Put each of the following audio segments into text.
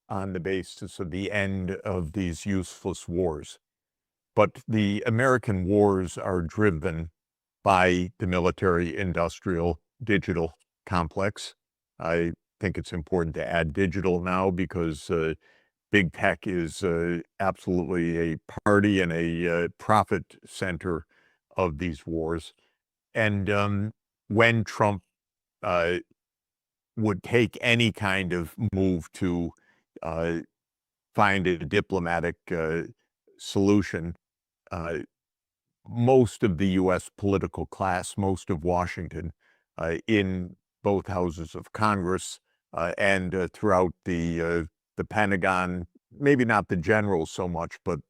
on the basis of the end of these useless wars. But the American wars are driven by the military-industrial digital complex. I think it's important to add digital now because big tech is absolutely a party and a profit center of these wars. And when Trump would take any kind of move to find a diplomatic solution, most of the U.S. political class, most of Washington, in both houses of Congress and throughout the Pentagon, maybe not the generals so much, but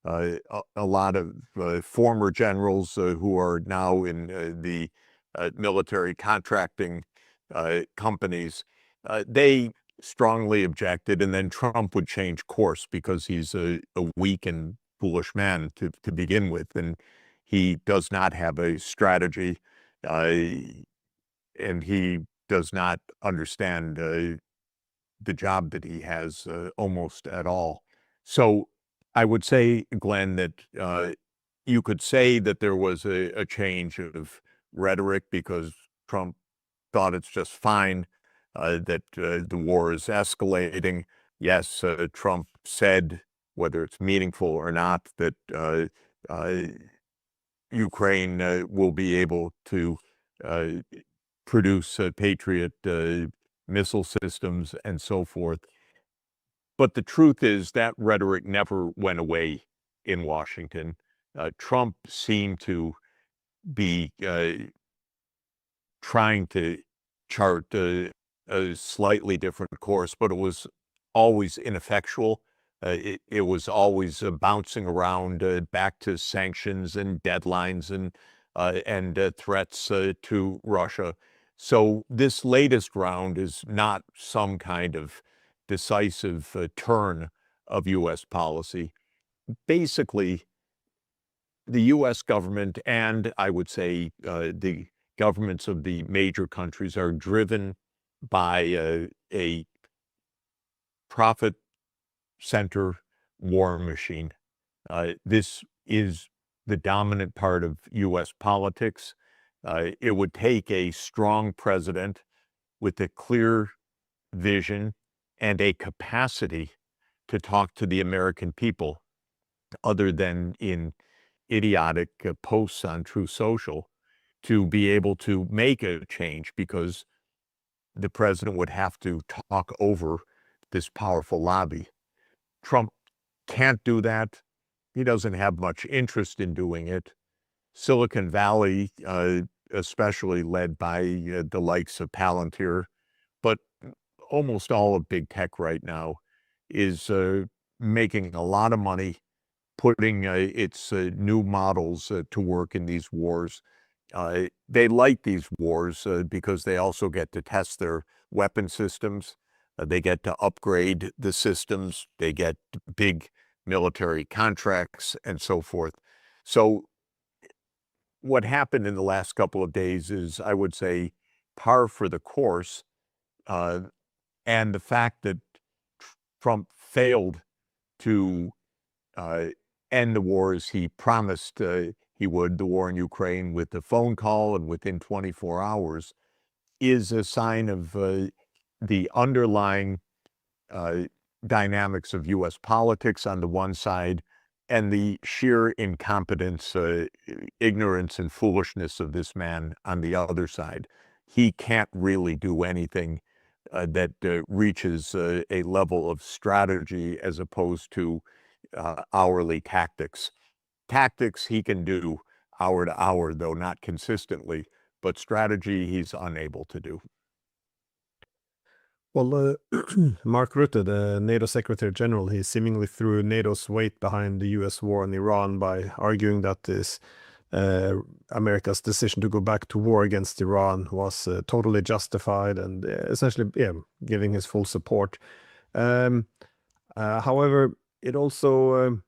a lot of former generals who are now in the military contracting companies, they strongly objected, and then Trump would change course because he's a weak and foolish man to begin with, and he does not have a strategy, and he does not understand the job that he has almost at all. So I would say, Glenn, that you could say that there was a change of rhetoric because Trump thought it's just fine that the war is escalating. Yes, Trump said, whether it's meaningful or not, that Ukraine will be able to produce Patriot missile systems and so forth. But the truth is that rhetoric never went away in Washington. Trump seemed to be trying to chart a slightly different course, but it was always ineffectual. It was always bouncing around back to sanctions and deadlines and threats to Russia. So this latest round is not some kind of decisive turn of U.S. policy. Basically, the U.S. government and I would say the governments of the major countries are driven by a profit center war machine. This is the dominant part of U.S. politics. It would take a strong president with a clear vision and a capacity to talk to the American people, other than in idiotic posts on True Social, to be able to make a change, because the president would have to talk over this powerful lobby. Trump can't do that. He doesn't have much interest in doing it. Silicon Valley, especially led by the likes of Palantir, but almost all of big tech right now, is making a lot of money putting its new models to work in these wars. They like these wars because they also get to test their weapon systems. They get to upgrade the systems. They get big military contracts and so forth. So what happened in the last couple of days is, I would say, par for the course. And the fact that Trump failed to end the war as he promised he would, the war in Ukraine, with a phone call and within 24 hours, is a sign of the underlying dynamics of U.S. politics on the one side, and the sheer incompetence, ignorance, and foolishness of this man on the other side. He can't really do anything that reaches a level of strategy as opposed to hourly tactics. Tactics he can do hour to hour, though not consistently, but strategy he's unable to do. Well, Mark Rutte, the NATO Secretary General, he seemingly threw NATO's weight behind the U.S. war on Iran by arguing that this America's decision to go back to war against Iran was totally justified, and essentially, giving his full support. However, it also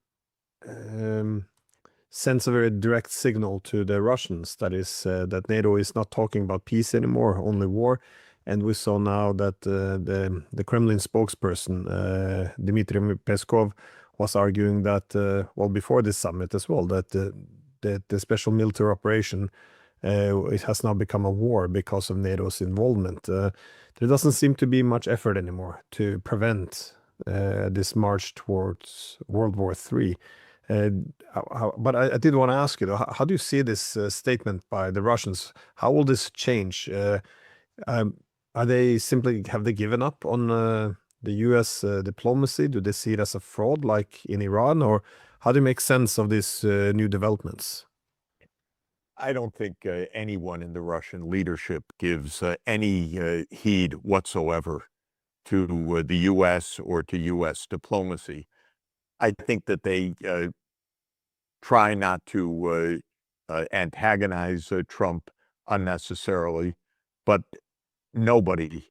sends a very direct signal to the Russians, that is, that NATO is not talking about peace anymore, only war. And we saw now that the Kremlin spokesperson, Dmitry Peskov, was arguing that, well, before this summit as well, that the special military operation, it has now become a war because of NATO's involvement. There doesn't seem to be much effort anymore to prevent this march towards World War III. But I did want to ask you, though, how do you see this statement by the Russians? How will this change? Are they simply, have they given up on the US diplomacy? Do they see it as a fraud like in Iran? Or how do you make sense of these new developments? I don't think anyone in the Russian leadership gives any heed whatsoever to the U.S. or to U.S. diplomacy. I think that they try not to antagonize Trump unnecessarily, but nobody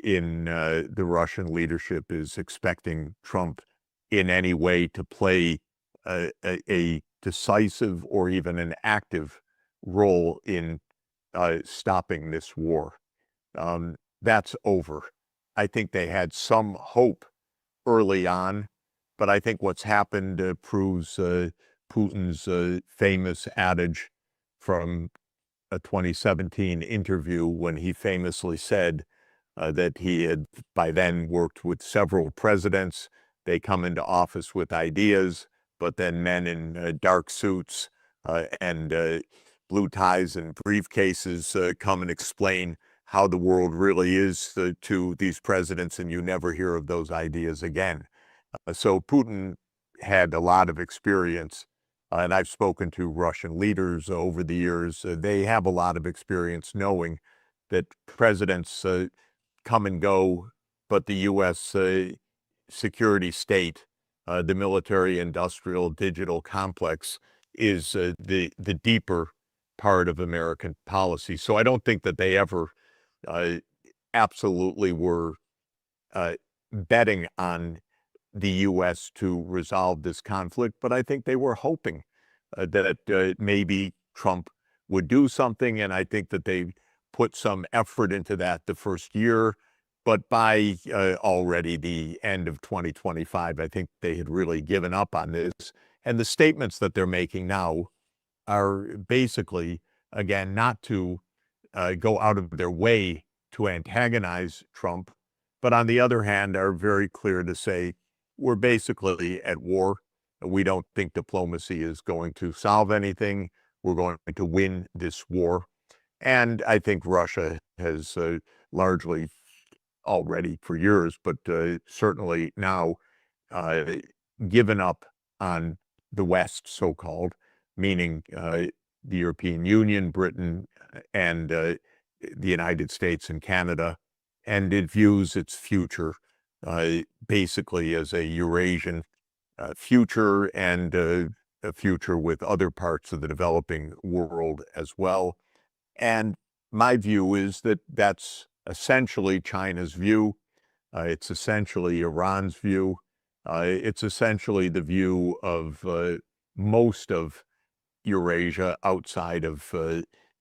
in the Russian leadership is expecting Trump in any way to play a decisive or even an active role in stopping this war. That's over. I think they had some hope early on, but I think what's happened proves Putin's famous adage from a 2017 interview when he famously said that he had by then worked with several presidents. They come into office with ideas, but then men in dark suits and blue ties and briefcases come and explain how the world really is to these presidents, and you never hear of those ideas again. So Putin had a lot of experience, and I've spoken to Russian leaders over the years. They have a lot of experience knowing that presidents come and go, but the U.S. Security state, the military-industrial digital complex, is the deeper part of American policy. So I don't think that they ever absolutely were betting on the U.S. to resolve this conflict, but I think they were hoping that maybe Trump would do something, and I think that they put some effort into that the first year. But by already the end of 2025, I think they had really given up on this. And the statements that they're making now are basically, again, not to go out of their way to antagonize Trump, but on the other hand, are very clear to say, we're basically at war. We don't think diplomacy is going to solve anything. We're going to win this war. And I think Russia has largely already for years, but certainly now given up on the West, so-called, meaning the European Union, Britain, and the United States and Canada, and it views its future basically as a Eurasian future and a future with other parts of the developing world as well. And my view is that that's essentially China's view. It's essentially Iran's view. It's essentially the view of most of Eurasia outside of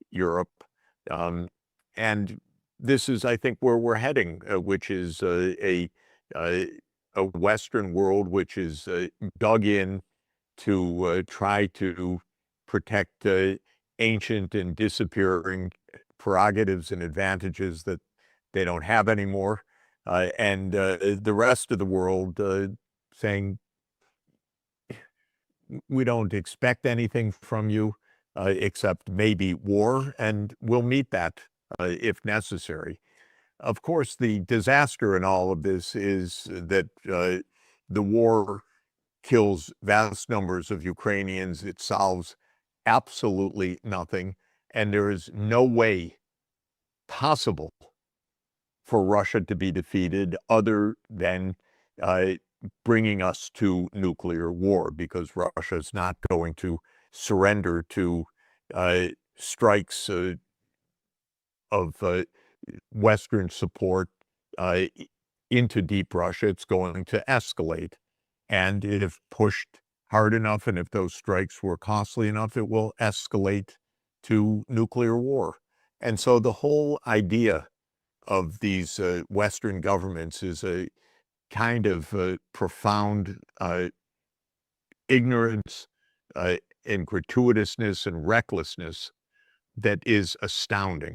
Europe. And this is, I think, where we're heading, which is a Western world which is dug in to try to protect ancient and disappearing prerogatives and advantages that they don't have anymore, and the rest of the world saying, we don't expect anything from you except maybe war, and we'll meet that if necessary. Of course, the disaster in all of this is that the war kills vast numbers of Ukrainians. It solves absolutely nothing, and there is no way possible for Russia to be defeated other than bringing us to nuclear war, because Russia is not going to surrender to strikes of Western support into deep Russia. It's going to escalate. And if pushed hard enough, and if those strikes were costly enough, it will escalate to nuclear war. And so the whole idea of these Western governments is a kind of profound ignorance and gratuitousness and recklessness that is astounding.